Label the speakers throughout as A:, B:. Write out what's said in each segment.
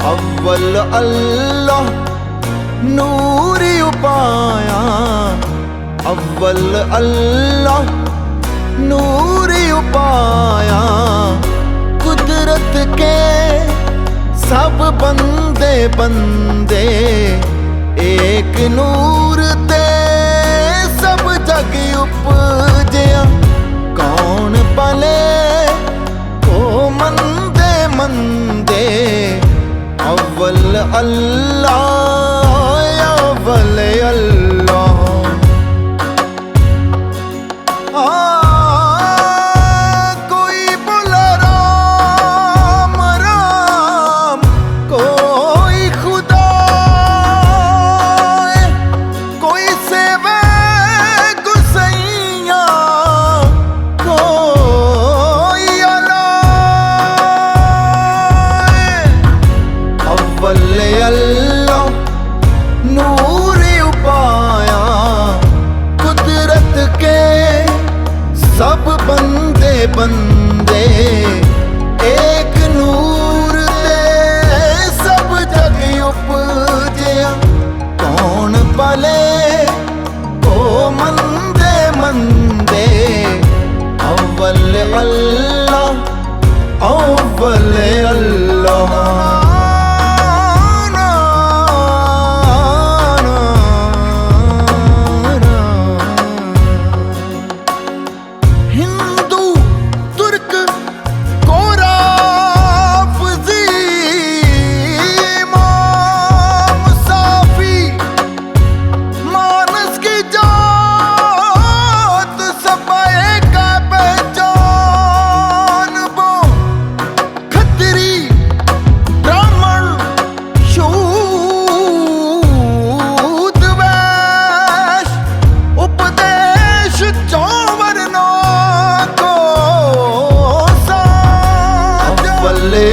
A: अव्वल अल्लाह नूर उपाया, अव्वल अल्लाह नूर उपाया। कुदरत के सब बंदे बंदे एक नूर ते सब जग उपजया। कौन पले को मंदे मंदे, अव्वल अल्लाह अव्वल अल्लाह। कोई बोला राम राम, कोई खुदा, कोई सेवे गुसैया, कोई अल्लाह। अव्वल अल्लाह नूर उपाया, कुदरत के सब बंदे बंदे एक नूर ते सब जग उपजया। कौन पले ओ मंदे मंदे, अव्वल अल्लाह अव्वल अल्लाह।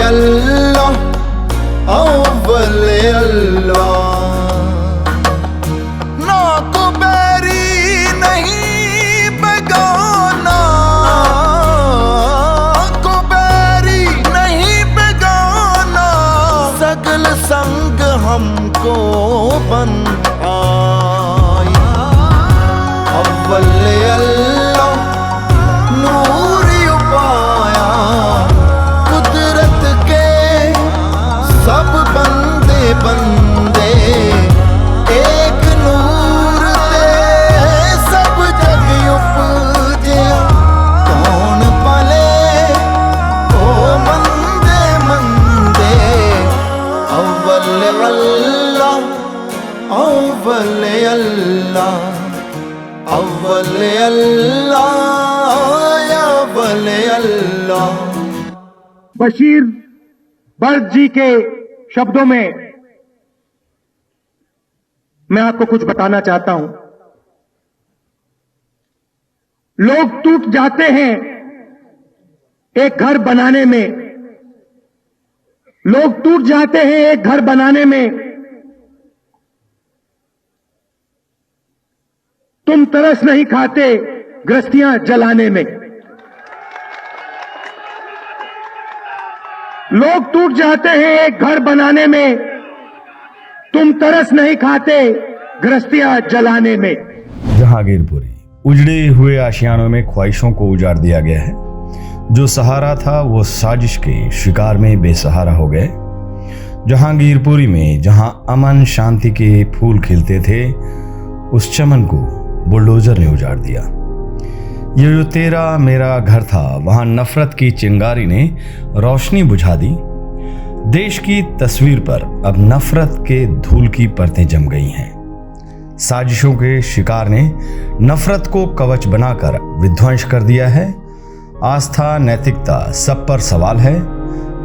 A: अल्लाह अव्वल अल्लाह। ना को बैरी नहीं बेगाना, को बैरी नहीं बेगाना, सगल संग हमको बन आई। अव्वल अल्लाह नूर उपाया, कुदरत के सब बंदे बंदे एक नूर ते सब जग उपजया। कौन पले ओ मंदे मंदे, अव्वल अल्लाह अव्वल अल्लाह अव्वल अल्लाह अव्वल अल्लाह।
B: बशीर बर्द जी के शब्दों में मैं आपको कुछ बताना चाहता हूं। लोग टूट जाते हैं एक घर बनाने में, लोग टूट जाते हैं एक घर बनाने में, तुम तरस नहीं खाते गृहस्थियां जलाने में। लोग टूट जाते हैं एक घर बनाने में, तुम तरस नहीं खाते गृहस्थियां जलाने में।
C: जहांगीरपुरी उजड़े हुए आशियानों में ख्वाहिशों को उजाड़ दिया गया है। जो सहारा था वो साजिश के शिकार में बेसहारा हो गए। जहांगीरपुरी में जहां अमन शांति के फूल खिलते थे, उस चमन को बुलडोजर ने उजाड़ दिया। ये जो तेरा मेरा घर था, वहां नफरत की चिंगारी ने रोशनी बुझा दी। देश की तस्वीर पर अब नफरत के धूल की परतें जम गई हैं। साजिशों के शिकार ने नफरत को कवच बनाकर विध्वंस कर दिया है। आस्था नैतिकता सब पर सवाल है।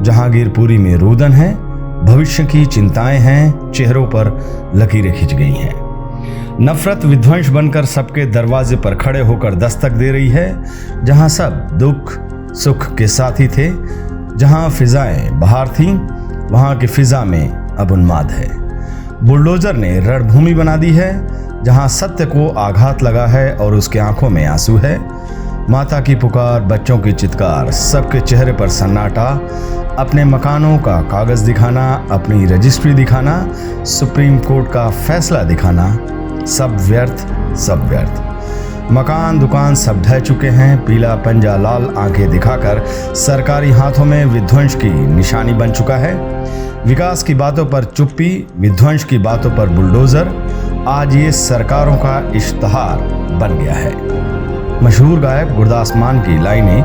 C: जहांगीरपुरी में रुदन है, भविष्य की चिंताएं हैं, चेहरों पर लकीरें खिंच गई हैं। नफरत विध्वंस बनकर सबके दरवाजे पर खड़े होकर दस्तक दे रही है। जहां सब दुख सुख के साथी थे, जहां फिजाएं बहार थीं, वहां की फिजा में अब उन्माद है। बुलडोजर ने रणभूमि बना दी है। जहां सत्य को आघात लगा है और उसके आंखों में आंसू है। माता की पुकार, बच्चों की चित्कार, सबके चेहरे पर सन्नाटा। अपने मकानों का कागज दिखाना, अपनी रजिस्ट्री दिखाना, सुप्रीम कोर्ट का फैसला दिखाना, सब व्यर्थ, सब व्यर्थ। मकान दुकान सब ढह चुके हैं। पीला पंजा लाल आंखें दिखाकर सरकारी हाथों में विध्वंस की निशानी बन चुका है। विकास की बातों पर चुप्पी, विध्वंस की बातों पर बुलडोजर, आज ये सरकारों का इश्तहार बन गया है। मशहूर गायक गुरदास मान की लाइनें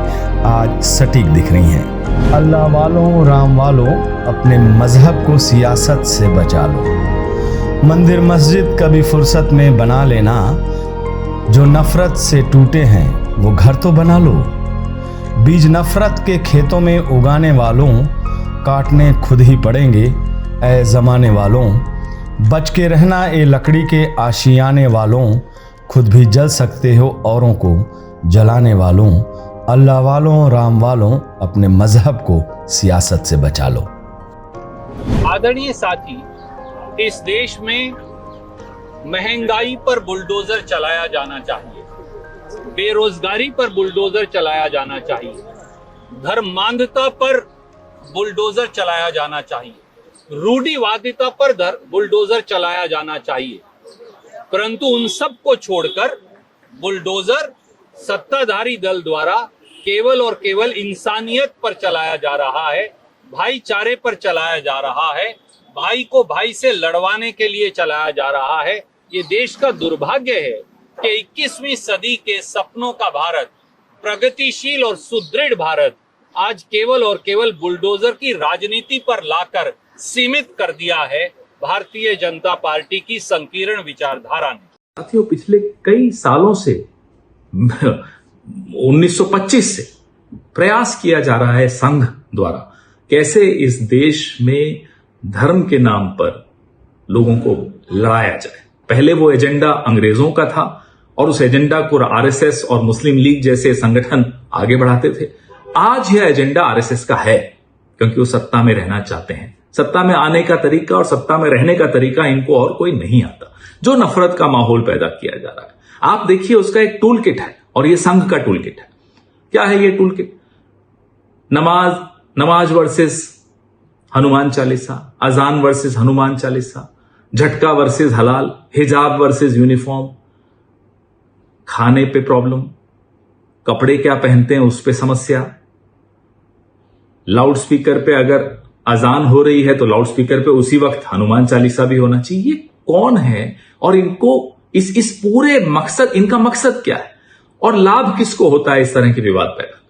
C: आज सटीक दिख रही हैं। अल्लाह वालों, राम वालों, अपने मजहब को सियासत से बचा लो। मंदिर मस्जिद कभी फुर्सत में बना लेना। जो नफरत से टूटे हैं वो घर तो बना लो। बीज नफरत के खेतों में उगाने वालों, काटने खुद ही पड़ेंगे ऐ जमाने वालों। बच के रहना ए लकड़ी के आशियाने वालों, खुद भी जल सकते हो औरों को जलाने वालों। अल्लाह वालों, राम वालों, अपने मजहब को सियासत से बचा लो।
D: आदरणीय साथी, इस देश में महंगाई पर बुलडोजर चलाया जाना चाहिए, बेरोजगारी पर बुलडोजर चलाया जाना चाहिए, धर्मांधता पर बुलडोजर चलाया जाना चाहिए, रूढ़िवादिता पर बुलडोजर चलाया जाना चाहिए। परंतु उन सब को छोड़कर बुलडोजर सत्ताधारी दल द्वारा केवल और केवल इंसानियत पर चलाया जा रहा है, भाईचारे पर चलाया जा रहा है, भाई को भाई से लड़वाने के लिए चलाया जा रहा है। ये देश का दुर्भाग्य है कि 21वीं सदी के सपनों का भारत, प्रगतिशील और सुदृढ़ भारत, आज केवल और केवल बुलडोजर की राजनीति पर लाकर सीमित कर दिया है भारतीय जनता पार्टी की संकीर्ण विचारधारा ने।
E: साथियों, पिछले कई सालों से 1925 से प्रयास किया जा रहा है संघ द्वारा कैसे इस देश में धर्म के नाम पर लोगों को लड़ाया जाए। पहले वो एजेंडा अंग्रेजों का था और उस एजेंडा को आरएसएस और मुस्लिम लीग जैसे संगठन आगे बढ़ाते थे। आज यह एजेंडा आरएसएस का है क्योंकि वो सत्ता में रहना चाहते हैं। सत्ता में आने का तरीका और सत्ता में रहने का तरीका इनको और कोई नहीं आता। जो नफरत का माहौल पैदा किया जा रहा है, आप देखिए, उसका एक टूल किट है और ये संघ का टूल किट है। क्या है ये टूल किट? नमाज वर्सेस हनुमान चालीसा, अजान वर्सेस हनुमान चालीसा, झटका वर्सेस हलाल, हिजाब वर्सेस यूनिफॉर्म, खाने पे प्रॉब्लम, कपड़े क्या पहनते हैं उस पे समस्या, लाउड स्पीकर पे अगर अजान हो रही है तो लाउड स्पीकर पे उसी वक्त हनुमान चालीसा भी होना चाहिए। ये कौन है और इनको इस पूरे मकसद, इनका मकसद क्या है और लाभ किसको होता है? इस तरह के विवाद पैदा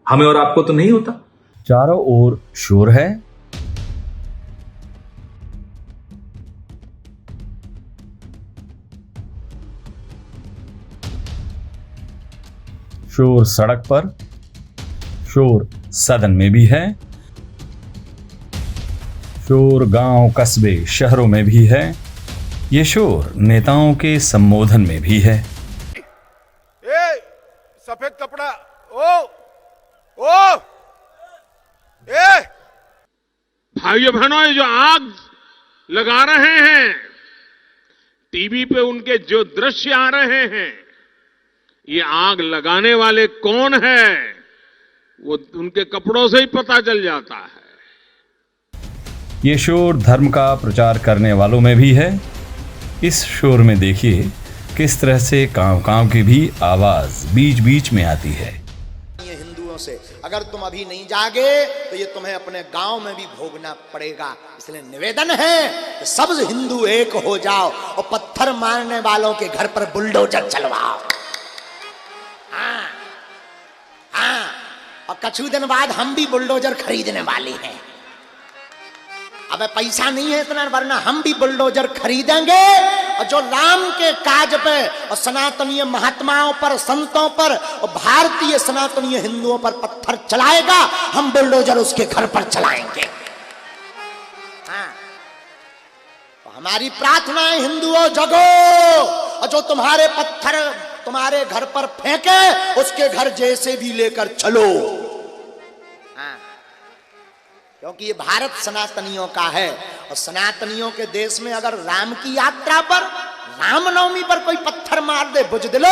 E: हमें और आपको तो नहीं होता।
C: चारों ओर शोर है। शोर सड़क पर, शोर सदन में भी है, शोर गांव कस्बे शहरों में भी है, ये शोर नेताओं के संबोधन में भी है।
F: ए, सफेद कपड़ा, ओ ए
G: भाइयों बहनों, ये जो आग लगा रहे हैं, टीवी पे उनके जो दृश्य आ रहे हैं, ये आग लगाने वाले कौन है वो उनके कपड़ों से ही पता चल जाता है।
C: ये शोर धर्म का प्रचार करने वालों में भी है। इस शोर में देखिए किस तरह से कांव की भी आवाज बीच बीच में आती है।
H: ये हिंदुओं से अगर तुम अभी नहीं जागे तो ये तुम्हें अपने गांव में भी भोगना पड़ेगा। इसलिए निवेदन है कि सब हिंदू एक हो जाओ और पत्थर मारने वालों के घर पर बुलडोजर चलवाओ। हाँ, और कुछ दिन बाद हम भी बुलडोजर खरीदने वाले हैं। अब पैसा नहीं है इतना, वरना हम भी बुलडोजर खरीदेंगे और जो राम के काज पे और सनातनीय महात्माओं पर, संतों पर और भारतीय सनातनीय हिंदुओं पर पत्थर चलाएगा, हम बुलडोजर उसके घर पर चलाएंगे। हाँ, तो हमारी प्रार्थना है, हिंदुओं जगो, और जो तुम्हारे पत्थर तुम्हारे घर पर फेंके उसके घर जैसे भी लेकर चलो। हाँ, क्योंकि ये भारत सनातनियों का है और सनातनियों के देश में अगर राम की यात्रा पर, रामनवमी पर कोई पत्थर मार दे, बुझदिलो,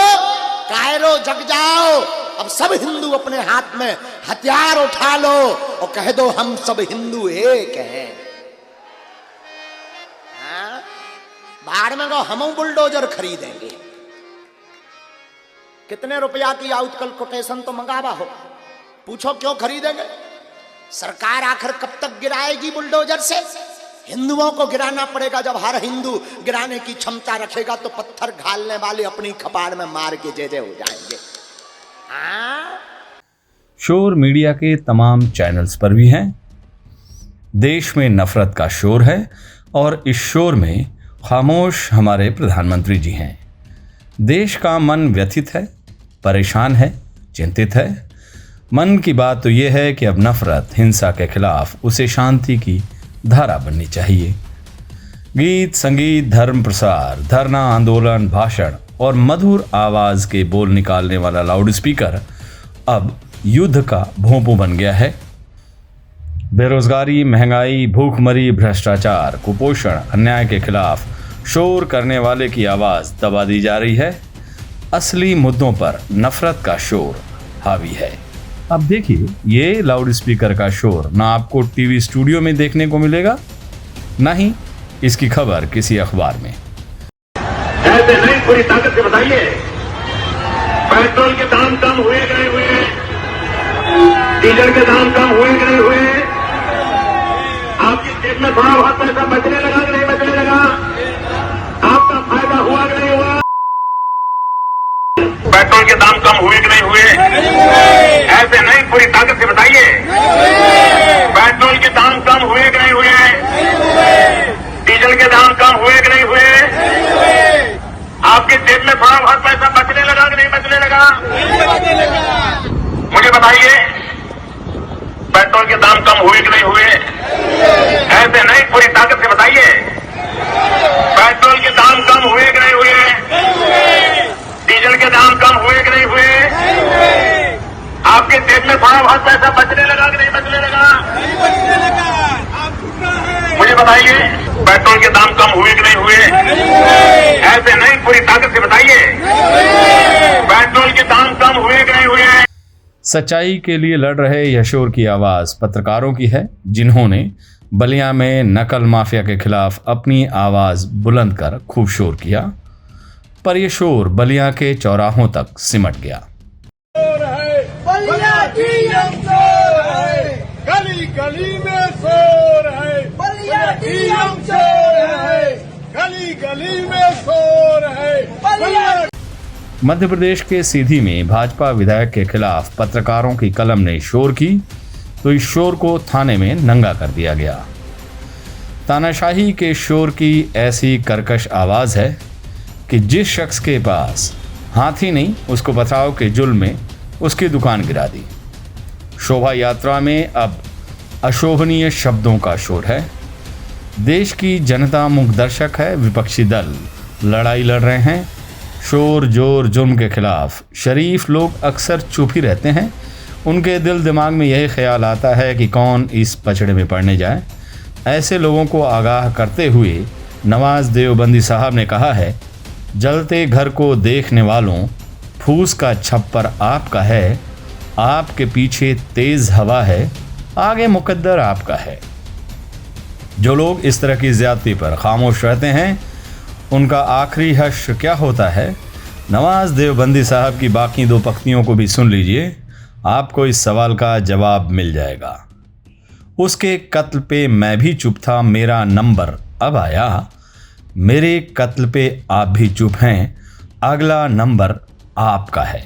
H: कायरो जग जाओ। अब सब हिंदू अपने हाथ में हथियार उठा लो और कह दो हम सब हिंदू एक हैं। हाँ? बाहर में कहो हम बुलडोजर खरीदेंगे। कितने रुपया की आउटकल कोटेशन तो मंगावा हो, पूछो क्यों खरीदेंगे? सरकार आखिर कब तक गिराएगी बुलडोजर से? हिंदुओं को गिराना पड़ेगा। जब हर हिंदू गिराने की क्षमता रखेगा तो पत्थर घालने वाले अपनी कपाड़ में मार के जे हो जाएंगे।
C: शोर मीडिया के तमाम चैनल्स पर भी हैं। देश में नफरत का शोर है और इस शोर में खामोश हमारे प्रधानमंत्री जी हैं। देश का मन व्यथित है, परेशान है, चिंतित है। मन की बात तो यह है कि अब नफरत, हिंसा के खिलाफ उसे शांति की धारा बननी चाहिए। गीत, संगीत, धर्म प्रसार, धरना, आंदोलन, भाषण और मधुर आवाज के बोल निकालने वाला लाउडस्पीकर अब युद्ध का भोंपू बन गया है। बेरोजगारी, महंगाई, भूखमरी, भ्रष्टाचार, कुपोषण, अन्याय के खिलाफ शोर करने वाले की आवाज दबा दी जा रही है। असली मुद्दों पर नफरत का शोर हावी है। अब देखिए, ये लाउडस्पीकर का शोर ना आपको टीवी स्टूडियो में देखने को मिलेगा, ना ही इसकी खबर किसी अखबार में।
B: ऐसे नहीं, पूरी ताकत से बताइए, पेट्रोल के दाम कम हुए कि नहीं हुए? डीजल के दाम कम हुए कि नहीं हुए? आपकी जेब में थोड़ा बहुत पैसा बचने लगा कि नहीं बचने लगा? आपका फायदा हुआ कि नहीं हुआ? पेट्रोल के दाम कम हुए कि नहीं हुए? ऐसे नहीं, पूरी ताकत से बताइए, पेट्रोल के दाम कम हुए कि नहीं हुए? डीजल के दाम कम हुए कि नहीं हुए? आपके जेब में थोड़ा बहुत पैसा बचने लगा कि नहीं बचने लगा? मुझे बताइए, पेट्रोल के दाम कम हुए कि नहीं हुए? ऐसे नहीं, पूरी ताकत से बताइए, पेट्रोल के दाम कम हुए कि नहीं हुए? डीजल के दाम कम हुए कि नहीं हुए? आपके जेब में थोड़ा बहुत पैसा बचने लगा कि नहीं बचने लगा? मुझे बताइए, पेट्रोल के दाम कम हुए कि नहीं हुए? ऐसे नहीं, पूरी ताकत से बताइए, पेट्रोल के दाम कम हुए कि नहीं हुए?
C: सच्चाई के लिए लड़ रहे यह शोर की आवाज पत्रकारों की है, जिन्होंने बलिया में नकल माफिया के खिलाफ अपनी आवाज बुलंद कर खूब शोर किया, पर यह शोर बलिया के चौराहों तक सिमट गया।
F: बलिया की हम शोर है, गली गली में शोर है। बलिया की हम शोर है, गली गली में शोर है।
C: मध्य प्रदेश के सीधी में भाजपा विधायक के खिलाफ पत्रकारों की कलम ने शोर की तो इस शोर को थाने में नंगा कर दिया गया। तानाशाही के शोर की ऐसी कर्कश आवाज है कि जिस शख्स के पास हाथ ही नहीं, उसको पथराव के जुल्म में उसकी दुकान गिरा दी। शोभा यात्रा में अब अशोभनीय शब्दों का शोर है। देश की जनता मूक दर्शक है, विपक्षी दल लड़ाई लड़ रहे हैं। शोर जोर जुर्म के खिलाफ शरीफ लोग अक्सर चुप ही रहते हैं। उनके दिल दिमाग में यही ख्याल आता है कि कौन इस पचड़े में पड़ने जाए। ऐसे लोगों को आगाह करते हुए नवाज देवबंदी साहब ने कहा है, जलते घर को देखने वालों, फूस का छप्पर आपका है, आपके पीछे तेज हवा है, आगे मुकद्दर आपका है। जो लोग इस तरह की ज्यादती पर खामोश रहते हैं, उनका आखिरी हश्र क्या होता है, नवाज देवबंदी साहब की बाकी दो पंक्तियों को भी सुन लीजिए, आपको इस सवाल का जवाब मिल जाएगा। उसके कत्ल पे मैं भी चुप था, मेरा नंबर अब आया, मेरे कत्ल पे आप भी चुप हैं, अगला नंबर आपका है।